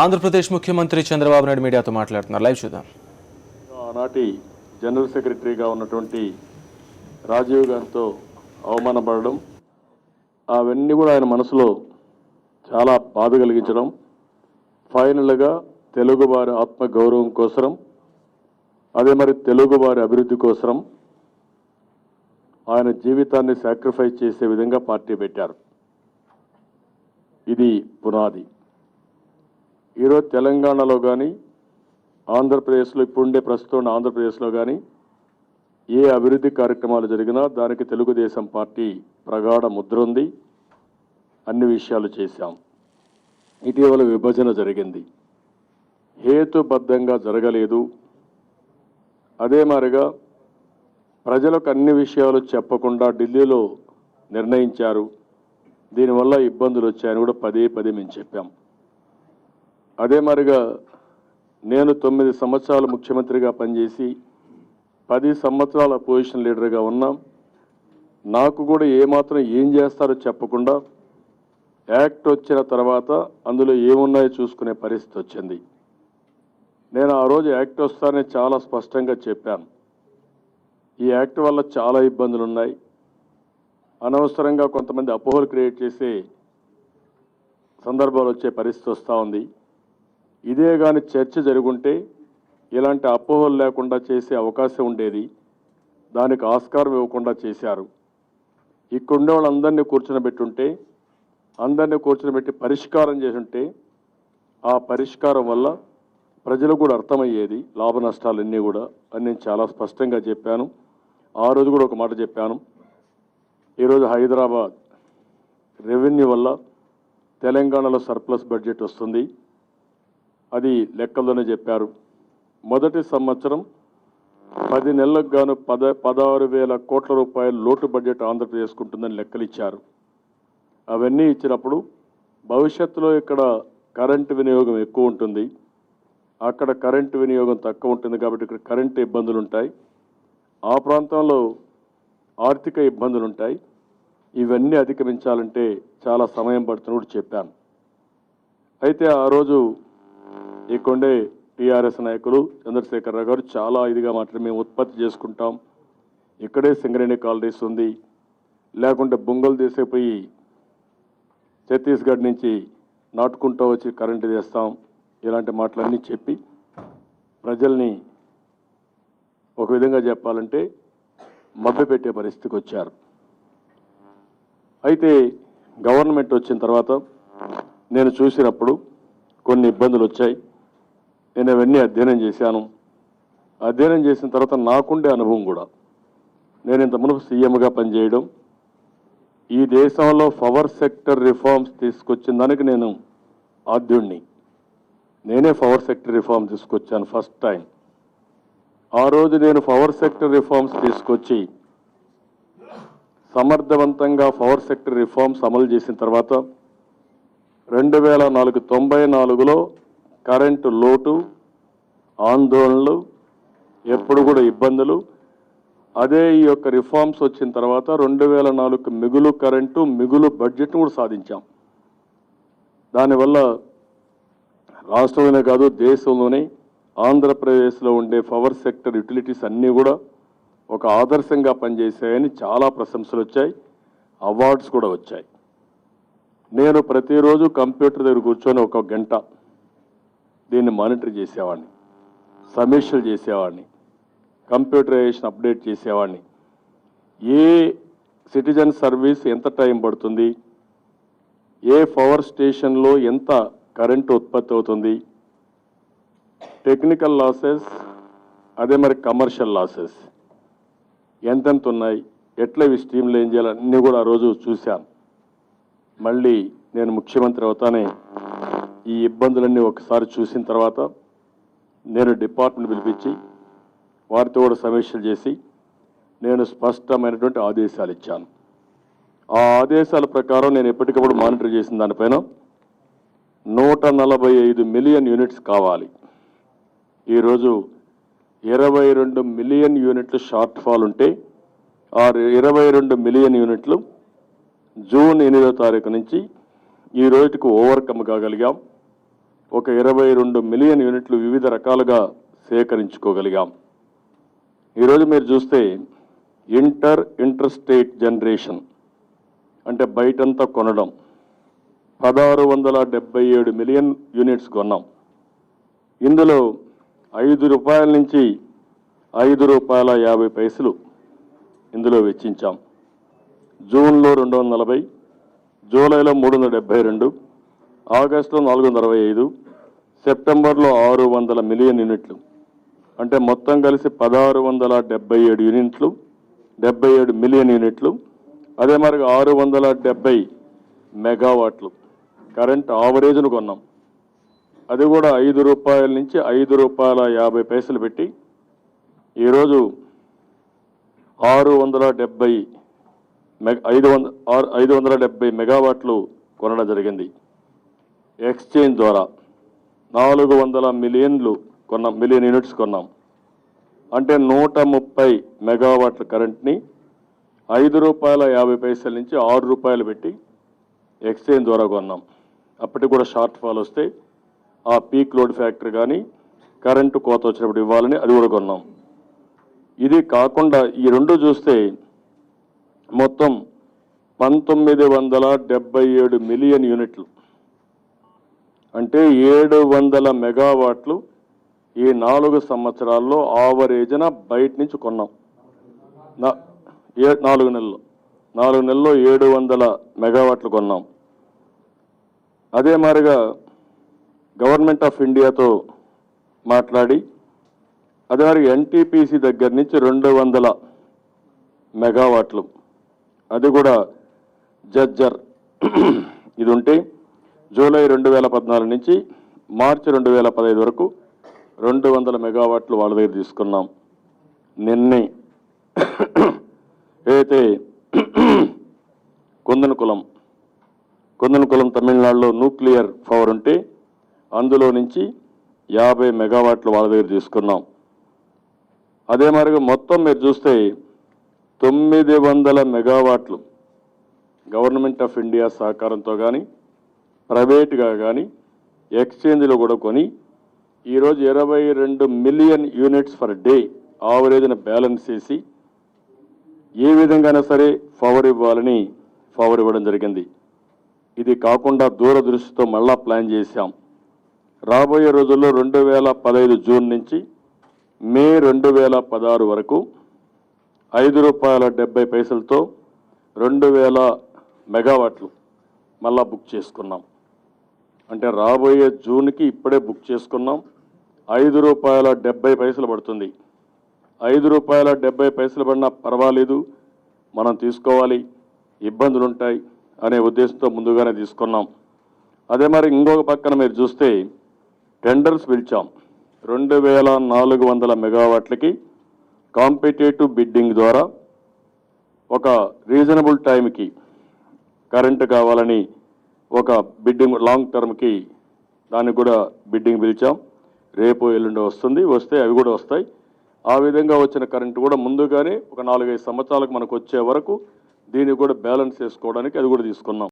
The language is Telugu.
ఆంధ్రప్రదేశ్ ముఖ్యమంత్రి చంద్రబాబు నాయుడు మీడియాతో మాట్లాడుతున్నారు. లైవ్ చూద్దాం. ఆనాటి జనరల్ సెక్రటరీగా ఉన్నటువంటి రాజీవ్ గాంధీతో అవమానపడడం, అవన్నీ కూడా ఆయన మనసులో చాలా బాధ కలిగించడం, ఫైనల్గా తెలుగు వారి ఆత్మగౌరవం కోసం, అదే మరి తెలుగు వారి అభివృద్ధి కోసం ఆయన జీవితాన్ని సాక్రిఫైస్ చేసే విధంగా పార్టీ పెట్టారు. ఇది పునాది. ఈరోజు తెలంగాణలో కానీ ఆంధ్రప్రదేశ్లో ఇప్పుడుండే ప్రస్తుతం ఆంధ్రప్రదేశ్లో కానీ ఏ అభివృద్ధి కార్యక్రమాలు జరిగినా దానికి తెలుగుదేశం పార్టీ ప్రగాఢ ముద్ర ఉంది. అన్ని విషయాలు చేశాం. ఇటీవల విభజన జరిగింది, హేతుబద్ధంగా జరగలేదు. అదే మాదిరిగా ప్రజలకు అన్ని విషయాలు చెప్పకుండా ఢిల్లీలో నిర్ణయించారు. దీనివల్ల ఇబ్బందులు వచ్చాయని కూడా పదే మేము చెప్పాం. అదే మాదిరిగా నేను 9 సంవత్సరాలు ముఖ్యమంత్రిగా పనిచేసి 10 సంవత్సరాల పొజిషన్ లీడర్గా ఉన్నాం. నాకు కూడా ఏమాత్రం ఏం చేస్తారో చెప్పకుండా యాక్ట్ వచ్చిన తర్వాత అందులో ఏమున్నాయో చూసుకునే పరిస్థితి వచ్చింది. నేను ఆ రోజు యాక్ట్ వస్తానే చాలా స్పష్టంగా చెప్పాను, ఈ యాక్ట్ వల్ల చాలా ఇబ్బందులు ఉన్నాయి, అనవసరంగా కొంతమంది అపోహలు క్రియేట్ చేసే సందర్భాలు వచ్చే పరిస్థితి వస్తూ ఉంది. ఇదే కానీ చర్చ జరుగుంటే ఇలాంటి అపోహలు లేకుండా చేసే అవకాశం ఉండేది. దానికి ఆస్కారం ఇవ్వకుండా చేశారు. ఇక్కడుండే వాళ్ళందరినీ కూర్చొనిబెట్టుంటే, అందరినీ కూర్చొనిబెట్టి పరిష్కారం చేసుంటే ఆ పరిష్కారం వల్ల ప్రజలకు కూడా అర్థమయ్యేది లాభ నష్టాలన్నీ కూడా అని నేను చాలా స్పష్టంగా చెప్పాను. ఆ రోజు కూడా ఒక మాట చెప్పాను, ఈరోజు హైదరాబాద్ రెవెన్యూ వల్ల తెలంగాణలో సర్ప్లస్ బడ్జెట్ వస్తుంది, అది లెక్కల్లోనే చెప్పారు. మొదటి సంవత్సరం 10 నెలలకు గాను 16,000 కోట్ల రూపాయల లోటు బడ్జెట్ ఆంధ్రప్రదేశ్కు ఉంటుందని లెక్కలు ఇచ్చారు. అవన్నీ ఇచ్చినప్పుడు భవిష్యత్తులో ఇక్కడ కరెంటు వినియోగం ఎక్కువ ఉంటుంది, అక్కడ కరెంటు వినియోగం తక్కువ ఉంటుంది, కాబట్టి ఇక్కడ కరెంటు ఇబ్బందులు ఉంటాయి, ఆ ప్రాంతంలో ఆర్థిక ఇబ్బందులు ఉంటాయి. ఇవన్నీ అధిగమించాలంటే చాలా సమయం పడుతుందని కూడా చెప్పాను. అయితే ఆ రోజు ఇక్కడే టీఆర్ఎస్ నాయకులు చంద్రశేఖరరావు గారు చాలా ఇదిగా మాట్లాడి మేము ఉత్పత్తి చేసుకుంటాం, ఇక్కడే సింగరేణి కాలనీస్ ఉంది, లేకుంటే బొంగలు తీసేపోయి ఛత్తీస్గఢ్ నుంచి నాటుకుంటూ వచ్చి కరెంటు చేస్తాం, ఇలాంటి మాటలన్నీ చెప్పి ప్రజల్ని ఒక విధంగా చెప్పాలంటే మభ్యపెట్టే పరిస్థితికి వచ్చారు. అయితే గవర్నమెంట్ వచ్చిన తర్వాత నేను చూసినప్పుడు కొన్ని ఇబ్బందులు వచ్చాయి. నేను అవన్నీ అధ్యయనం చేశాను. అధ్యయనం చేసిన తర్వాత నాకుండే అనుభవం కూడా, నేను ఇంత మునుపు సీఎంగా పనిచేయడం, ఈ దేశంలో పవర్ సెక్టర్ రిఫార్మ్స్ తీసుకొచ్చిన దానికి నేను ఆద్యుణ్ణి. నేనే పవర్ సెక్టర్ రిఫార్మ్ తీసుకొచ్చాను ఫస్ట్ టైం. ఆ రోజు నేను పవర్ సెక్టర్ రిఫార్మ్స్ తీసుకొచ్చి సమర్థవంతంగా పవర్ సెక్టర్ రిఫార్మ్స్ అమలు చేసిన తర్వాత 2094లో కరెంటు లోటు, ఆందోళనలు, ఎప్పుడు కూడా ఇబ్బందులు. అదే ఈ యొక్క రిఫార్మ్స్ వచ్చిన తర్వాత 2004 మిగులు కరెంటు, మిగులు బడ్జెట్ను కూడా సాధించాం. దానివల్ల రాష్ట్రంలోనే కాదు దేశంలోనే ఆంధ్రప్రదేశ్లో ఉండే పవర్ సెక్టర్ యూటిలిటీస్ అన్నీ కూడా ఒక ఆదర్శంగా పనిచేశాయని చాలా ప్రశంసలు వచ్చాయి, అవార్డ్స్ కూడా వచ్చాయి. నేను ప్రతిరోజు కంప్యూటర్ దగ్గర కూర్చొని 1 గంట దీన్ని మానిటర్ చేసేవాడిని, సమీక్షలు చేసేవాడిని, కంప్యూటరైజేషన్ అప్డేట్ చేసేవాడిని. ఏ సిటిజన్ సర్వీస్ ఎంత టైం పడుతుంది, ఏ పవర్ స్టేషన్లో ఎంత కరెంటు ఉత్పత్తి అవుతుంది, టెక్నికల్ లాసెస్, అదే మరి కమర్షియల్ లాసెస్ ఎంతెంత ఉన్నాయి, ఎట్లా ఇవి స్ట్రీమ్లో ఏం చేయాలి అన్నీ కూడా ఆ రోజు చూశాను. మళ్ళీ నేను ముఖ్యమంత్రి అవుతానే ఈ ఇబ్బందులన్నీ ఒకసారి చూసిన తర్వాత నేను డిపార్ట్మెంట్ పిలిపించి వారితో కూడా సమీక్షలు చేసి నేను స్పష్టమైనటువంటి ఆదేశాలు ఇచ్చాను. ఆ ఆదేశాల ప్రకారం నేను ఎప్పటికప్పుడు మానిటర్ చేసిన దానిపైన 145 మిలియన్ యూనిట్స్ కావాలి. ఈరోజు 22 మిలియన్ యూనిట్లు షార్ట్ ఫాల్ ఉంటే ఆ 22 మిలియన్ యూనిట్లు జూన్ 8వ తారీఖు నుంచి ఈ రోజుకు ఓవర్కమ్ కాగలిగాం. ఒక 22 మిలియన్ యూనిట్లు వివిధ రకాలుగా సేకరించుకోగలిగాం. ఈరోజు మీరు చూస్తే ఇంటర్ స్టేట్ జనరేషన్ అంటే బయటంతా కొనడం 1677 మిలియన్ యూనిట్స్ కొన్నాం. ఇందులో ₹5 నుంచి ₹5.50 ఇందులో వెచ్చించాం. జూన్లో 240, జూలైలో 372, ఆగస్టులో 465, సెప్టెంబర్లో 600 మిలియన్ యూనిట్లు అంటే మొత్తం కలిసి 1677 మిలియన్ యూనిట్లు. అదే మరి 670 మెగావాట్లు కరెంట్ ఆవరేజ్ను కొన్నాం. అది కూడా ₹5 నుంచి ₹5.50 పెట్టి ఈరోజు 570 మెగావాట్లు కొనడం జరిగింది. ఎక్స్చేంజ్ ద్వారా 400 మిలియన్ యూనిట్స్ కొన్నాం. అంటే 130 మెగావాట్ల కరెంట్ని ₹5.50 నుంచి ₹6 పెట్టి ఎక్స్చేంజ్ ద్వారా కొన్నాం. అప్పటికి కూడా షార్ట్ ఫాల్ వస్తే ఆ పీక్ లోడ్ ఫ్యాక్టర్ కానీ కరెంటు కోత వచ్చినప్పుడు ఇవ్వాలని అది కూడా కొన్నాం. ఇది కాకుండా ఈ రెండు చూస్తే మొత్తం 1977 మిలియన్ యూనిట్లు అంటే 700 మెగావాట్లు ఈ 4 సంవత్సరాల్లో ఆవరేజ్న బయట నుంచి కొన్నాం. 4 నెలల్లో 700 మెగావాట్లు కొన్నాం. అదే మాదిరిగా గవర్నమెంట్ ఆఫ్ ఇండియాతో మాట్లాడి అదే మరి ఎన్టీపీసీ దగ్గర నుంచి 200 మెగావాట్లు అది కూడా జజ్జర్ ఇది ఉంటే జూలై 2014 నుంచి మార్చి 2015 వరకు 200 మెగావాట్లు వాళ్ళ దగ్గర తీసుకున్నాం. నిన్నే అయితే కుందనకులం తమిళనాడులో న్యూక్లియర్ పవర్ ఉంటే అందులో నుంచి 50 మెగావాట్లు వాళ్ళ దగ్గర తీసుకున్నాం. అదే మరిగా మొత్తం మీరు చూస్తే 900 మెగావాట్లు గవర్నమెంట్ ఆఫ్ ఇండియా సహకారంతో కానీ ప్రైవేట్గా కానీ ఎక్స్చేంజ్లో కూడా కొని ఈరోజు 22 మిలియన్ యూనిట్స్ ఫర్ డే ఆవరేజ్న బ్యాలెన్స్ చేసి ఏ విధంగానే సరే పవర్ ఇవ్వడం జరిగింది. ఇది కాకుండా దూరదృష్టితో మళ్ళా ప్లాన్ చేశాం. రాబోయే రోజుల్లో 2015 జూన్ నుంచి మే 2016 వరకు ₹5.70 2,000 మెగావాట్లు మళ్ళా బుక్ చేసుకున్నాం. అంటే రాబోయే జూన్కి ఇప్పుడే బుక్ చేసుకున్నాం. ₹5.70 పడుతుంది. ₹5.70 పడినా పర్వాలేదు, మనం తీసుకోవాలి, ఇబ్బందులు ఉంటాయి అనే ఉద్దేశంతో ముందుగానే తీసుకున్నాం. అదే మరి ఇంకొక పక్కన మీరు చూస్తే టెండర్స్ పిలిచాం. 2,400 మెగావాట్లకి కాంపిటేటివ్ బిడ్డింగ్ ద్వారా ఒక రీజనబుల్ టైంకి కరెంటు కావాలని ఒక బిడ్డింగ్ లాంగ్ టర్మ్కి దానికి కూడా బిడ్డింగ్ పిలిచాం. రేపు ఎల్లుండి వస్తే అవి కూడా వస్తాయి. ఆ విధంగా వచ్చిన కరెంటు కూడా ముందుగానే ఒక 4-5 సంవత్సరాలకు మనకు వచ్చే వరకు దీన్ని కూడా బ్యాలెన్స్ చేసుకోవడానికి అది కూడా తీసుకున్నాం.